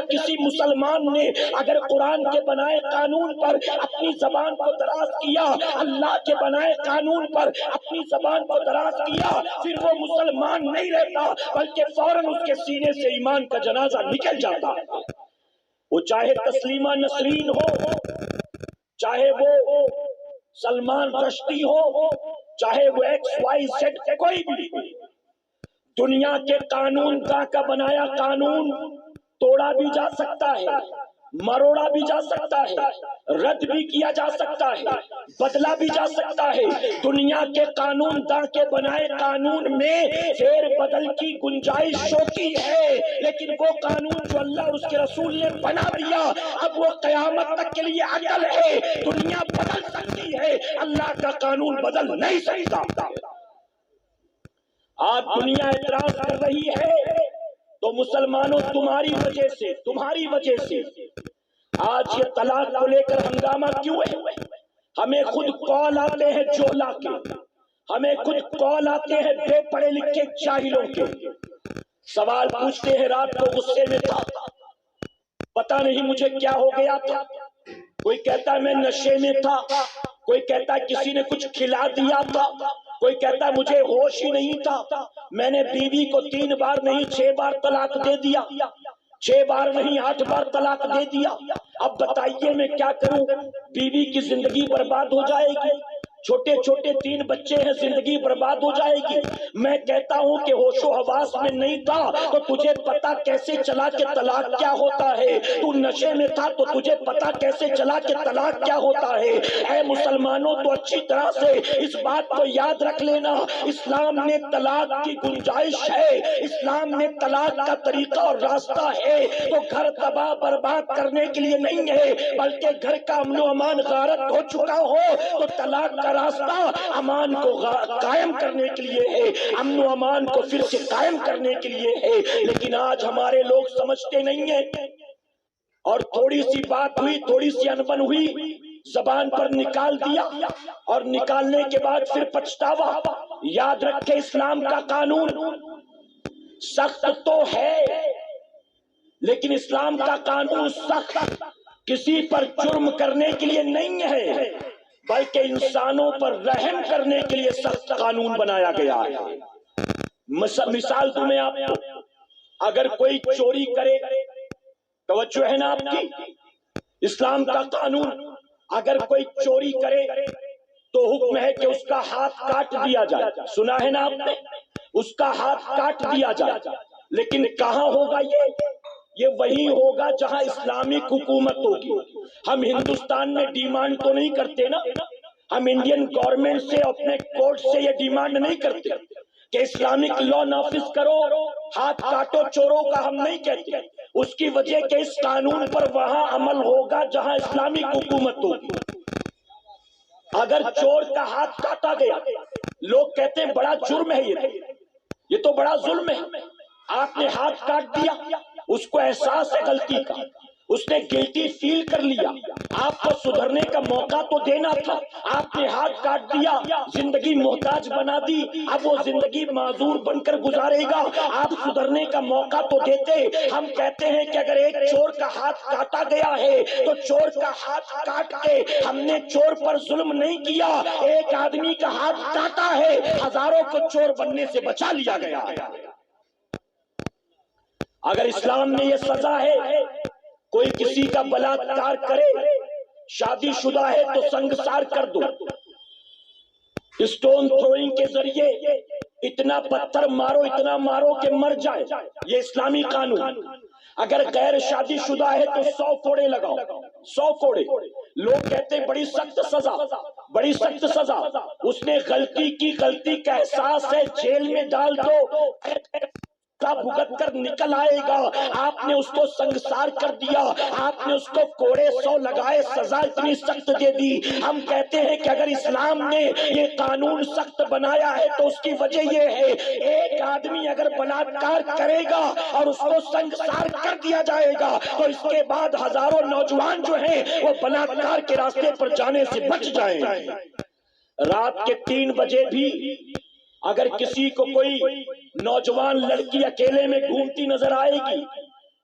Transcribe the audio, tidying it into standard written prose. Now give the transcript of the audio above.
کسی مسلمان نے اگر قرآن کے بنائے قانون پر اپنی زبان کو دراز کیا، اللہ کے بنائے قانون پر اپنی زبان کو دراز کیا، پھر وہ مسلمان نہیں رہتا بلکہ فوراً اس کے سینے سے ایمان کا جنازہ نکل جاتا۔ وہ چاہے تسلیمہ نسرین ہو، چاہے وہ سلمان رشدی ہو، چاہے وہ ایکس وائی زیڈ کوئی بھی، دنیا کے قانون کا بنایا قانون توڑا بھی جا سکتا ہے، مروڑا بھی جا سکتا ہے، رد بھی کیا جا سکتا ہے، بدلا بھی جا سکتا ہے۔ دنیا کے قانون داں کے بنائے قانون میں پھیر بدل کی گنجائش ہوتی ہے، لیکن وہ قانون جو اللہ اور اس کے رسول نے بنا دیا اب وہ قیامت تک کے لیے عدل ہے۔ دنیا بدل سکتی ہے، اللہ کا قانون بدل نہیں سکتا۔ آج دنیا اعتراض کر رہی ہے تو مسلمانوں تمہاری وجہ سے آج یہ طلاق کو لے کر ہنگامہ کیوں ہے؟ ہمیں خود کال آتے ہیں جولا کے، ہمیں خود کال آتے ہیں بے پڑھے لکھے جاہلوں کے، سوال پوچھتے ہیں رات کو غصے میں تھا، پتہ نہیں مجھے کیا ہو گیا تھا، کوئی کہتا ہے میں نشے میں تھا، کوئی کہتا ہے کسی نے کچھ کھلا دیا تھا، کوئی کہتا ہے مجھے ہوش ہی نہیں تھا، میں نے بیوی کو 3 بار نہیں 6 بار طلاق دے دیا، 6 بار نہیں 8 بار طلاق دے دیا۔ اب بتائیے میں کیا کروں؟ بیوی کی زندگی برباد ہو جائے گی، چھوٹے چھوٹے 3 بچے ہیں، زندگی برباد ہو جائے گی۔ میں کہتا ہوں کہ ہوش و حواس میں نہیں تھا تو تجھے پتا کیسے چلا کہ طلاق کیا ہوتا ہے؟ تو نشے میں تھا تو تجھے پتا کیسے چلا کہ طلاق کیا ہوتا ہے؟ اے مسلمانوں تو اچھی طرح سے اس بات کو یاد رکھ لینا، اسلام میں طلاق کی گنجائش ہے، اسلام میں طلاق کا طریقہ اور راستہ ہے، تو گھر تباہ برباد کرنے کے لیے نہیں ہے، بلکہ گھر کا امن و امان غارت ہو چکا ہو تو طلاق کا راستہ امان کو قائم کرنے کے لیے ہے، امن و امان کو پھر سے قائم کرنے کے لیے ہے۔ لیکن آج ہمارے لوگ سمجھتے نہیں ہیں، اور تھوڑی سی بات ہوئی، تھوڑی سی انبن ہوئی، زبان پر نکال دیا، اور نکالنے کے بعد پھر پچھتاوا۔ یاد رکھے اسلام کا قانون سخت تو ہے، لیکن اسلام کا قانون سخت کسی پر جرم کرنے کے لیے نہیں ہے، بلکہ انسانوں پر رحم کرنے کے لیے سخت قانون بنایا گیا ہے۔ مثال دوں میں آپ کو، اگر کوئی چوری کرے، توجہ ہے نا آپ کی، اسلام کا قانون اگر کوئی چوری کرے تو حکم ہے کہ اس کا ہاتھ کاٹ دیا جائے، سنا ہے نا آپ نے، اس کا ہاتھ کاٹ دیا جائے۔ لیکن کہاں ہوگا یہ وہی ہوگا جہاں اسلامک حکومت ہوگی۔ ہم ہندوستان میں ڈیمانڈ تو نہیں کرتے نا، ہم انڈین گورنمنٹ سے اپنے کورٹ سے یہ ڈیمانڈ نہیں کرتے کہ اسلامک لا نافذ کرو، ہاتھ کاٹو چوروں کا، ہم نہیں کہتے۔ اس کی وجہ کہ اس قانون پر وہاں عمل ہوگا جہاں اسلامک حکومت ہوگی۔ اگر چور کا ہاتھ کاٹا گیا، لوگ کہتے ہیں بڑا جرم ہے، یہ تو بڑا ظلم ہے، آپ نے ہاتھ کاٹ دیا، اس کو احساس ہے غلطی کا، اس نے گلٹی فیل کر لیا، آپ کو سدھرنے کا موقع تو دینا تھا، آپ نے ہاتھ کاٹ دیا، زندگی محتاج بنا دی، اب وہ زندگی معذور بن کر گزارے گا، آپ سدھرنے کا موقع تو دیتے۔ ہم کہتے ہیں کہ اگر ایک چور کا ہاتھ کاٹا گیا ہے تو چور کا ہاتھ کاٹ کے ہم نے چور پر ظلم نہیں کیا، ایک آدمی کا ہاتھ کاٹا ہے، ہزاروں کو چور بننے سے بچا لیا گیا ہے۔ اگر اسلام میں یہ سزا ہے، کوئی کسی کا بلاత్కాر کرے، شادی شدہ ہے تو سنگسار کر دو، اسٹون تھروئنگ کے ذریعے اتنا پتھر مارو، اتنا مارو کہ مر جائے، یہ اسلامی قانون۔ اگر غیر شادی شدہ ہے تو 100 کوڑے لگاؤ، 100 کوڑے۔ لوگ کہتے ہیں بڑی سخت سزا، بڑی سخت سزا، اس نے غلطی کی، غلطی کا احساس ہے، جیل میں ڈال دو، بھگت کر نکل آئے گا۔ آپ نے اس کو سنگسار کر دیا، آپ نے اس کو کوڑے 100 لگائے، سزا اتنی سخت دے دی۔ ہم کہتے ہیں کہ اگر اسلام نے یہ قانون سخت بنایا ہے تو اس کی وجہ یہ ہے، ایک آدمی اگر بلاత్కాر کرے گا اور اس کو سنگسار کر دیا جائے گا تو اس کے بعد ہزاروں نوجوان جو ہیں وہ بلاత్కాر کے راستے پر جانے سے بچ جائیں۔ رات کے 3 بجے بھی اگر کسی کو کوئی نوجوان لڑکی اکیلے میں گھومتی نظر آئے گی،